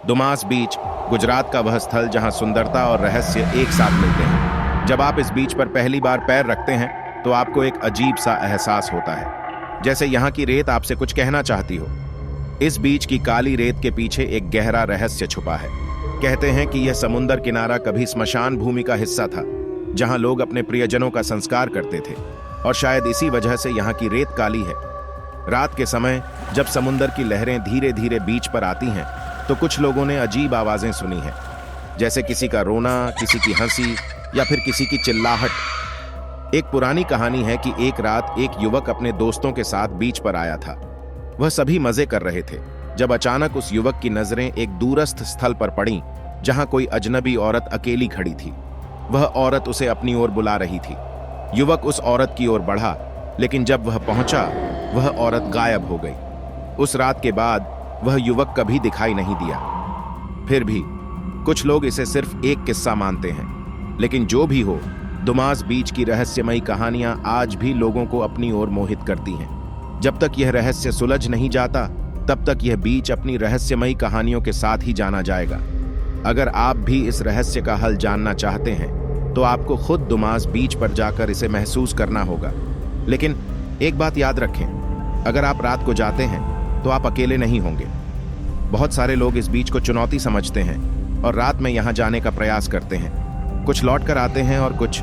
Dumas बीच गुजरात का वह स्थल जहां सुंदरता और रहस्य एक साथ मिलते हैं। जब आप इस बीच पर पहली बार पैर रखते हैं तो आपको एक अजीब सा एहसास होता है, जैसे यहाँ की रेत आपसे कुछ कहना चाहती हो। इस बीच की काली रेत के पीछे एक गहरा रहस्य छुपा है। कहते हैं कि यह समुंदर किनारा कभी स्मशान भूमि का हिस्सा था, जहां लोग अपने प्रियजनों का संस्कार करते थे, और शायद इसी वजह से यहाँ की रेत काली है। रात के समय जब समुंदर की लहरें धीरे धीरे बीच पर आती हैं तो कुछ लोगों ने अजीब आवाजें सुनी हैं, जैसे किसी का रोना, किसी की हंसी या फिर किसी की चिल्लाहट। एक पुरानी कहानी है कि एक रात एक युवक अपने दोस्तों के साथ बीच पर आया था। वह सभी मजे कर रहे थे जब अचानक उस युवक की नजरें एक दूरस्थ स्थल पर पड़ीं, जहां कोई अजनबी औरत अकेली खड़ी थी। वह औरत उसे अपनी ओर बुला रही थी। युवक उस औरत की ओर बढ़ा, लेकिन जब वह पहुंचा वह औरत गायब हो गई। उस रात के बाद वह युवक कभी दिखाई नहीं दिया। फिर भी कुछ लोग इसे सिर्फ एक किस्सा मानते हैं, लेकिन जो भी हो, दुमास बीच की रहस्यमयी कहानियां आज भी लोगों को अपनी ओर मोहित करती हैं। जब तक यह रहस्य सुलझ नहीं जाता, तब तक यह बीच अपनी रहस्यमयी कहानियों के साथ ही जाना जाएगा। अगर आप भी इस रहस्य का हल जानना चाहते हैं तो आपको खुद दुमास बीच पर जाकर इसे महसूस करना होगा। लेकिन एक बात याद रखें, अगर आप रात को जाते हैं तो आप अकेले नहीं होंगे। बहुत सारे लोग इस बीच को चुनौती समझते हैं और रात में यहां जाने का प्रयास करते हैं। कुछ लौट कर आते हैं और कुछ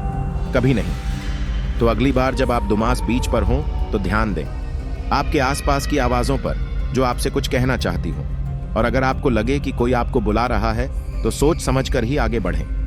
कभी नहीं। तो अगली बार जब आप दुमास बीच पर हों तो ध्यान दें आपके आसपास की आवाजों पर जो आपसे कुछ कहना चाहती हो। और अगर आपको लगे कि कोई आपको बुला रहा है तो सोच समझकर ही आगे बढ़ें।